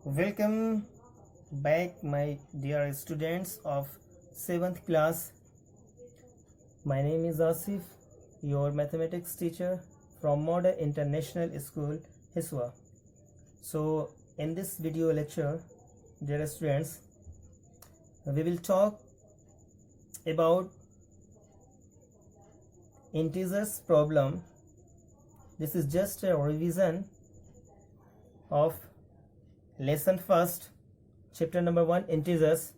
Welcome back, my dear students of 7th class. My name is Asif, your mathematics teacher from Modern International School, Hiswa. So, in this video lecture, dear students, we will talk about integers problem. This is just a revision of lesson first, chapter number 1, integers,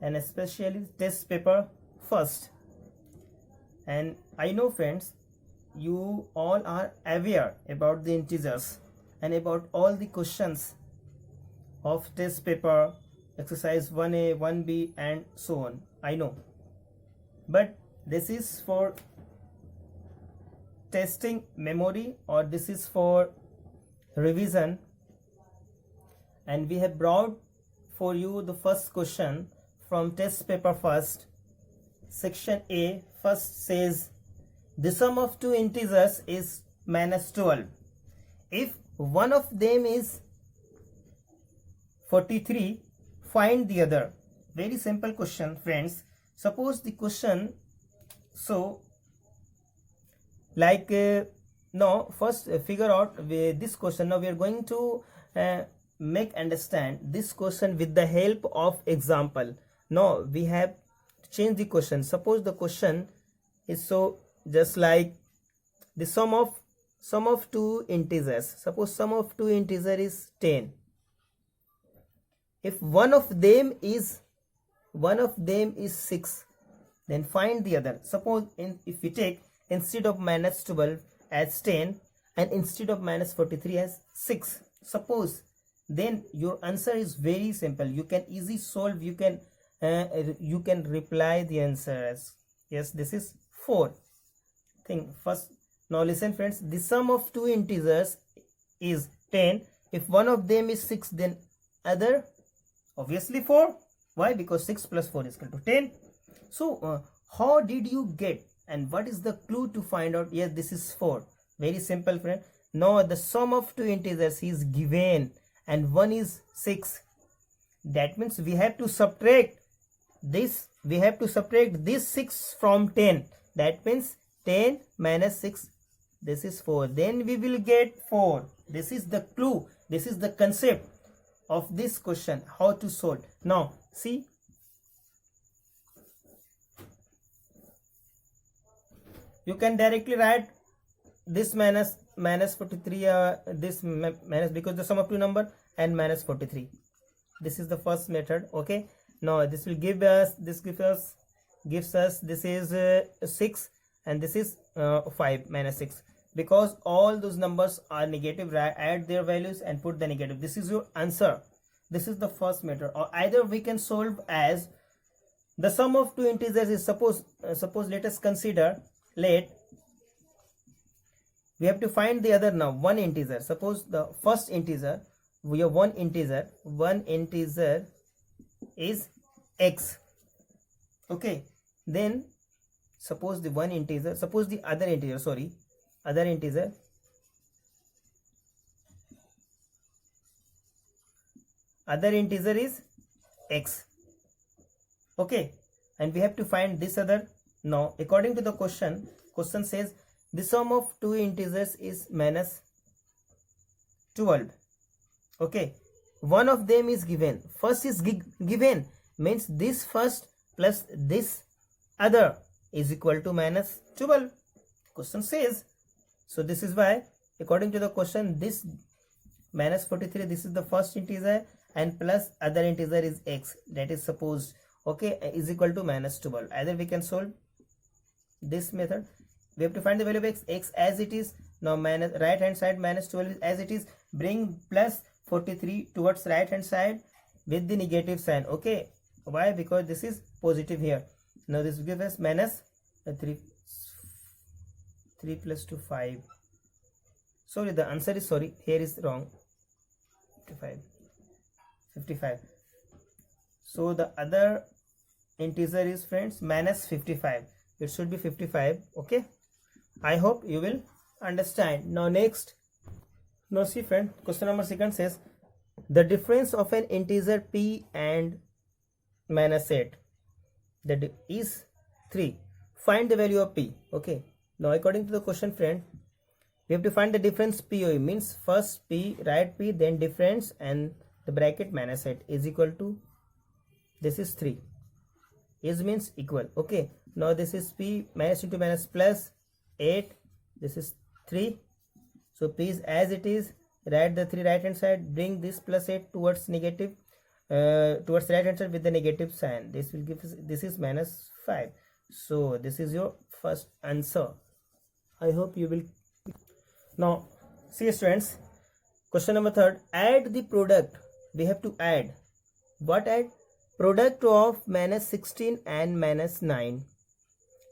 and especially test paper first. And I know, friends, you all are aware about the integers and about all the questions of test paper, exercise 1A, 1B, and so on. I know, but this is for testing memory, or this is for revision, and we have brought for you the first question from test paper first, section A. First says the sum of two integers is minus 12 if one of them is 43, find the other. Very simple question, friends. Suppose the question, so like now first figure out this question. Now we are going to make understand this question with the help of example. Now we have to change the question. Suppose the question is so just like the sum of two integers. Suppose sum of two integers is 10. If one of them is 6, then find the other. Suppose if we take instead of minus 12 as 10 and instead of minus 43 as 6, suppose, then your answer is very simple. You can easily solve. You can reply the answer as yes, this is 4 thing first. Now listen, friends, the sum of two integers is 10. If one of them is 6, then other obviously 4. Why? Because 6 plus 4 is equal to 10. So how did you get, and what is the clue to find out? Yes, this is 4. Very simple, friend. Now the sum of two integers is given and one is 6. That means we have to subtract this. We have to subtract this 6 from 10. That means 10 minus 6. This is 4. Then we will get 4. This is the clue. This is the concept of this question. How to solve. Now see. You can directly write this minus 43, this minus, because the sum of two number, and minus 43. This is the first method. Okay, now this will give us, gives us this is 6 and this is 5 minus 6, because all those numbers are negative. Add their values and put the negative. This is your answer. This is the first method. Or either we can solve as the sum of two integers is, suppose let us consider, we have to find the other. Now one integer. Suppose the first integer, we have one integer is x. Okay, then suppose the one integer, suppose the other integer is x. Okay, and we have to find this other. Now according to the question says the sum of two integers is minus 12. Okay, one of them is given. First is given, means this first plus this other is equal to minus 12. Question says. So this is why according to the question, this minus 43, this is the first integer, and plus other integer is x, that is supposed, okay, is equal to minus 12. Either we can solve this method. We have to find the value of x as it is. Now minus right hand side minus 12 as it is. Bring plus 43 towards right hand side with the negative sign. Okay, why? Because this is positive here. Now this will give us minus 3 plus 2 5. Sorry, the answer is, sorry, here is wrong. 55. So the other integer is, friends, minus 55. It should be 55. Okay, I hope you will understand. Now next, now see, friend, question number second says the difference of an integer p and minus 8 is 3. Find the value of p. Okay, now according to the question, friend, we have to find the difference POE, means first p, write p, then difference and the bracket minus 8 is equal to, this is 3, is means equal. Okay, now this is p minus into minus plus 8, this is 3. So p is as it is, write the 3 right hand side, bring this plus 8 towards negative, towards right hand side with the negative sign. This will give us, this is minus 5. So this is your first answer. I hope you will. Now see students, question number 3, add the product. We have to add, what add? Product of minus 16 and minus 9.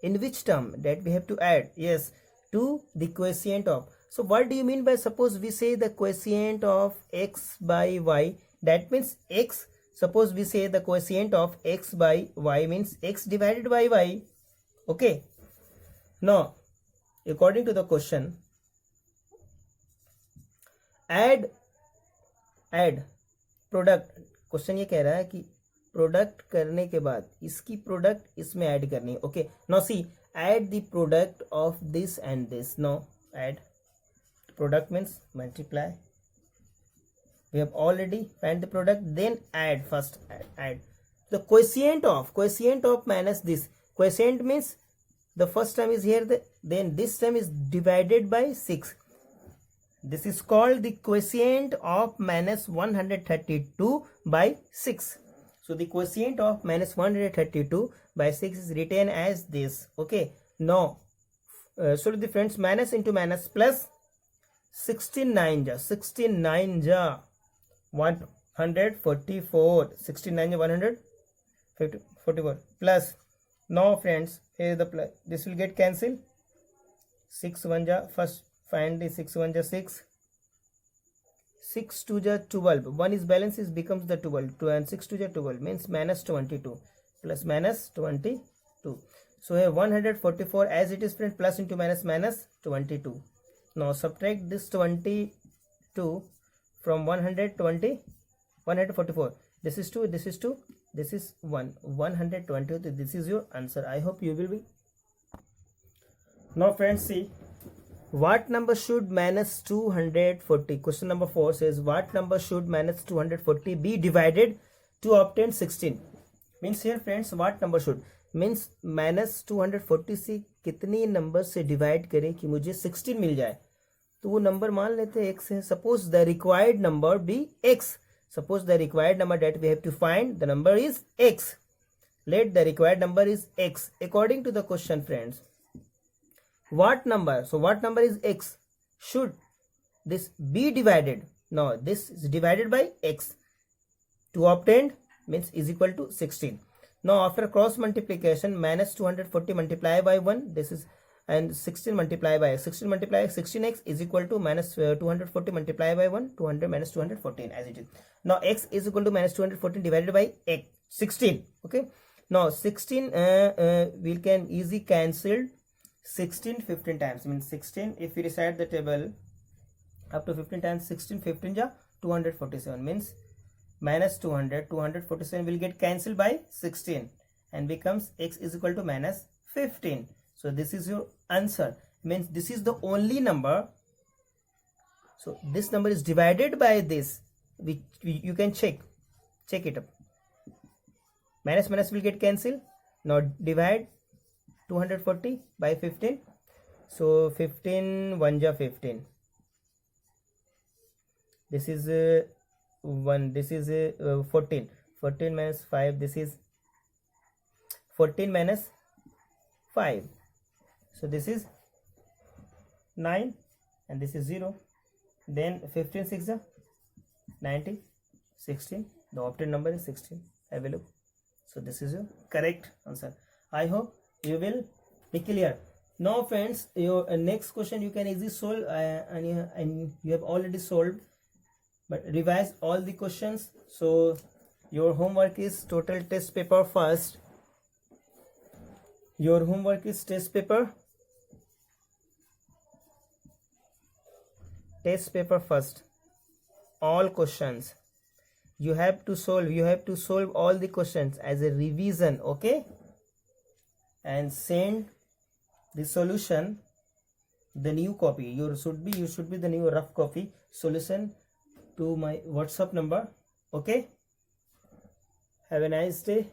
In which term that we have to add? Yes, to the quotient of. So what do you mean by, suppose we say the quotient of x by y, that means x, suppose we say the quotient of x by y means x divided by y. Okay, now according to the question, add product, question ये कह रहा है कि product करने के बाद इसकी product इसमें ऐड करनी है. Okay, now see add the product of this and this. Now add product means multiply. We have already find the product, then add, first add the quotient of minus this. Quotient means the first term is here, then this term is divided by 6. This is called the quotient of minus 132 by 6. So the quotient of minus 132 by 6 is written as this. Okay, now so the friends, minus into minus plus 16 9 ja 144, 69 ja 144 plus. Now friends, here the plus, this will get cancelled. 6 1 ja, first find the 6 1 ja 6, 6 2 ja 12, 1 is balance, is becomes the 12, 2 and 6 2 ja 12 means minus 22 plus minus 22. So here 144 as it is, friend, plus into minus minus 22. Now subtract this 22 from 144. This is 2, this is 2, this is 1, 122. This is your answer. I hope you will be. Now friends, see, what number should minus 240? Question number 4 says, what number should minus 240 be divided to obtain 16? Means here friends, what number should means minus 240 से कितनी number से divide करें कि मुझे 16 मिल जाए. तो वो number मान लेते हैं x है. Suppose the required number be x. Suppose the required number that we have to find, the number is x. Let the required number is x. According to the question, friends, what number? So what number is x? Should this be divided? No, this is divided by x to obtain means is equal to 16. Now after cross multiplication, minus 240 multiplied by 1, this is, and 16 multiplied by 16 multiplied 16x is equal to minus 240 multiplied by 1, 200 minus 214 as it is. Now x is equal to minus 214 divided by x, 16. Okay, now 16 we can easily cancel 16 15 times, means 16 if we recite the table up to 15 times, 16 15 ja 247 means minus 200, 247 will get cancelled by 16 and becomes x is equal to minus 15. So this is your answer, means this is the only number. So this number is divided by this, which you can check it up. Minus minus will get cancelled. Now divide 240 by 15. So 15 1 ja 15. This is 1, this is 14. 14 minus 5, this is 14 minus 5. So this is 9 and this is 0. Then 15 6 ja 90, 16. The obtained number is 16. Have a look. So this is your correct answer. I hope you will be clear. Now friends, your next question you can easily solve and you have already solved, but revise all the questions. So your homework is total test paper first. Your homework is test paper first, all questions. you have to solve all the questions as a revision, okay, and send the solution, the new copy, you should be the new rough copy solution to my WhatsApp number, okay. Have a nice day.